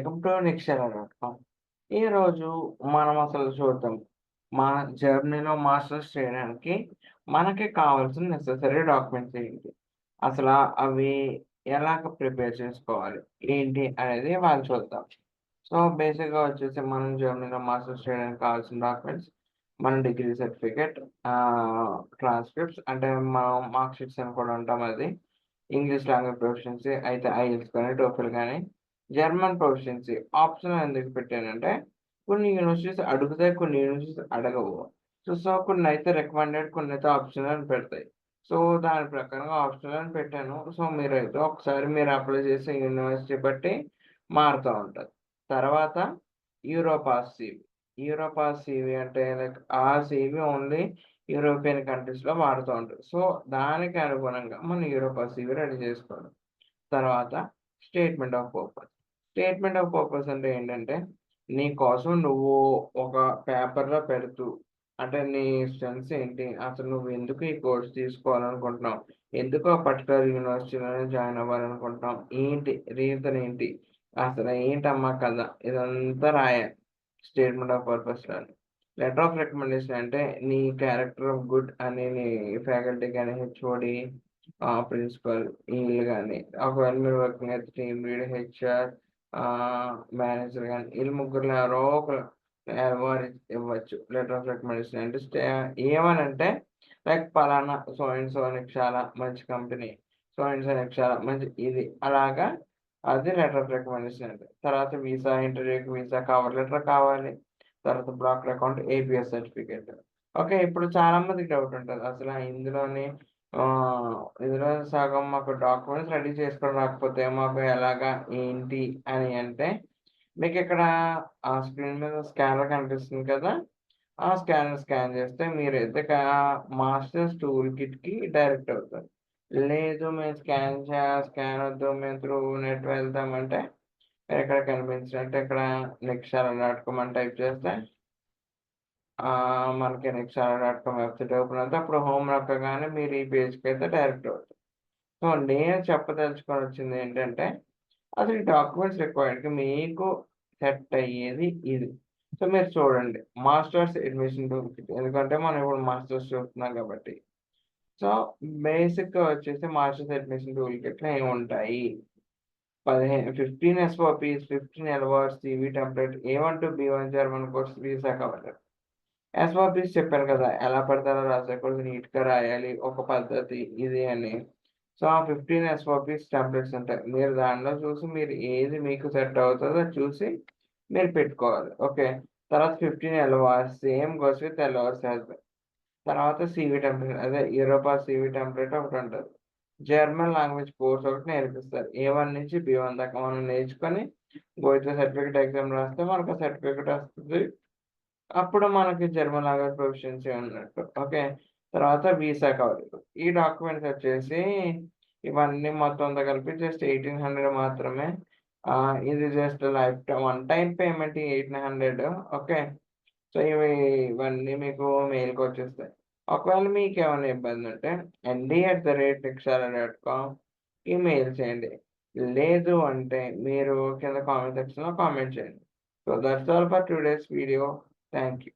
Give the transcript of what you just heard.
Welcome to నిక్షర.com. ఈరోజు మనం అసలు చూద్దాం. మా జర్నీలో మాస్టర్స్ చేయడానికి మనకి కావాల్సిన నెసెసరీ డాక్యుమెంట్స్ ఏంటి? అసల అవి ఎలాగ ప్రిపేర్ చేసుకోవాలి? ఏంటి అనేది ఇవాళ చూద్దాం. సో, బేసిక్‌గా వచ్చేసి మనం జర్నీలో మాస్టర్స్ చేయడానికి కావాల్సిన డాక్యుమెంట్స్ మన డిగ్రీ సర్టిఫికేట్, ట్రాన్స్‌క్రిప్ట్స్ అంటే మనం మార్క్ షీట్స్ అని కూడా అంటాం అది. ఇంగ్లీష్ లాంగ్వేజ్ ప్రొఫిషియన్సీ అయితే ఐఎల్టీఎస్ కానీ, టోఫెల్ గాని, జర్మన్ ప్రొఫిషియన్సీ ఆప్షనల్ ఎందుకు పెట్టానంటే, కొన్ని యూనివర్సిటీస్ అడుగుతాయి, కొన్ని యూనివర్సిటీస్ అడగవు. సో, కొన్నైతే రికమెండెడ్, కొన్నైతే ఆప్షనల్ అని పెడతాయి. సో, దాని ప్రకారంగా ఆప్షనల్ అని పెట్టాను. సో, మీరైతే ఒకసారి మీరు అప్లై చేసే యూనివర్సిటీ బట్టి మారుతా ఉంటది. తర్వాత యూరోపాస్ సీవీ. యూరోపాస్ సీవీ అంటే లైక్ ఆ సీవీ ఓన్లీ యూరోపియన్ కంట్రీస్‌లో వాడుతూ ఉంటారు. సో, దానికి అనుగుణంగా మనం యూరోపాస్ సీవీ రెడీ చేసుకోవాలి. తర్వాత statement of purpose. Statement of purpose అంటే ఏంటంటే, నీ కోసం నువ్వు ఒక పేపర్‌లో పెడుతూ అంటే నీ స్ట్రెంగ్త్స్ ఏంటి? అసలు నువ్వు ఎందుకు ఈ కోర్స్ తీసుకోవాలనుకుంటున్నావు? ఎందుకు ఆ పర్టిక్యులర్ యూనివర్సిటీలోనే జాయిన్ అవ్వాలనుకుంటున్నావు? ఏంటి? రీజన్ ఏంటి? అసలు ఏంటమ్మా కథ? ఇదంతా రాయాలి స్టేట్మెంట్ ఆఫ్ పర్పస్‌లోని. లెటర్ ఆఫ్ రికమెండేషన్ అంటే నీ క్యారెక్టర్ ఆఫ్ గుడ్ అని నీ ఫ్యాకల్టీ గాని, హెచ్ఓడి, ప్రిన్సిపల్ ఈళ్ళు గాని, ఒకవేళ మీరు వర్కింగ్ అయితే టీమ్ లీడ్, హెచ్ఆర్, మేనేజర్ గాని ఈళ్ళు ముగ్గురులో ఎవరో ఒకరు ఎవరు ఇవ్వచ్చు. లెటర్ ఆఫ్ రికమెండేషన్ అంటే ఏమనంటే లైక్ పలానా సో అండ్ సో నీకు చాలా మంచి కంపెనీ. సో అండ్ సో నీకు చాలా మంచి ఇది. అలాగా అది లెటర్ ఆఫ్ రికమెండేషన్ అంటే. తర్వాత వీసా ఇంటర్వ్యూకి వీసా కవర్ లెటర్ కావాలి. తర్వాత blocked account, APS certificate. Okay. ఇప్పుడు చాలా మందికి డౌట్ ఉంటది. అసల ఇందులో సగం మాకు డాక్యుమెంట్స్ రెడీ చేసుకోవడం రాకపోతే మాకు ఎలాగా? ఏంటి? అని అంటే మీకిక్కడ ఆ స్క్రీన్ మీద స్కానర్ కనిపిస్తుంది కదా! ఆ స్కానర్ స్కాన్ చేస్తే మీరైతే మాస్టర్స్ టూల్ కిట్‌కి డైరెక్ట్ అవుతారు. లేదు మేము స్కాన్ వద్దు మేము త్రూ నెట్ వెళ్తామంటే ఇక్కడ కనిపించినట్టు ఇక్కడ నిక్షర.com అని టైప్ చేస్తే మనకి నిక్షర.com వెబ్‌సైట్ ఓపెన్ అవుద్ది. అప్పుడు హోమ్ నొక్కగానే మీరు ఈ పేజ్‌కైతే డైరెక్ట్ అవుతారు. సో, నేను చెప్పదలుచుకొనొచ్చిందేంటంటే, అసలు ఈ డాక్యుమెంట్స్ రిక్వైర్డ్‌కి మీకు సెట్ అయ్యేది ఇది. సో, మీరు చూడండి. Masters admission tool kit. ఎందుకంటే, మనం ఇప్పుడు మాస్టర్స్ చూస్తున్నాం కాబట్టి. సో, బేసిక్‌గా వచ్చేసి మాస్టర్స్ అడ్మిషన్ టూల్ కిట్‌లో ఏముంటాయి? 15 SOPs, 15 LORs, CV template, A one to B one German course, visa cover. SOPs చెప్పాను కదా! ఎలా పడితే అలా రాసేయకూడదు. నీట్‌గా రాయాలి. ఒక పద్ధతి ఇది అని. సో, ఆ 15 ఎస్ఓపీస్ టెంప్లేట్స్ ఉంటాయి. మీరు దానిలో చూసి మీరు ఏది మీకు సెట్ అవుతదో అది చూసి మీరు పెట్టుకోవాలి. ఓకే. తర్వాత 15 LORs same goes with LORs as well. తర్వాత సీవీ టెంప్లేట్ అదే యూరోపా సీవీ టెంప్లేట్ ఒకటుంటది. జర్మన్ లాంగ్వేజ్ కోర్స్ ఒకటి నేర్పిస్తారు. ఏ1 నుంచి బి1 దాకా మనం నేర్చుకొని గోయితే సర్టిఫికేట్ ఎగ్జామ్ రాస్తే మనకు ఆ సర్టిఫికేట్ వస్తది. అప్పుడు మనకి జర్మన్ లాంగ్వేజ్ ప్రొఫిషియన్సీ ఉన్నట్టు. ఓకే. తర్వాత వీసా కవరేజ్. ఈ డాక్యుమెంట్స్ వచ్చేసి ఇవన్నీ మొత్తం అంతా కలిపి జస్ట్ 1800 మాత్రమే. ఇది just one time payment 1800. Okay. So, ఇవన్నీ మీకు మెయిల్‌కొచ్చేస్తాయి. ఒకవేళ మీకేమైనా ఇబ్బందుంటే nd@nikshala.comకి మెయిల్ చేయండి. లేదు అంటే మీరు కింద కామెంట్ సెక్షన్‌లో కామెంట్ చేయండి. So, that's all for today's video. Thank you.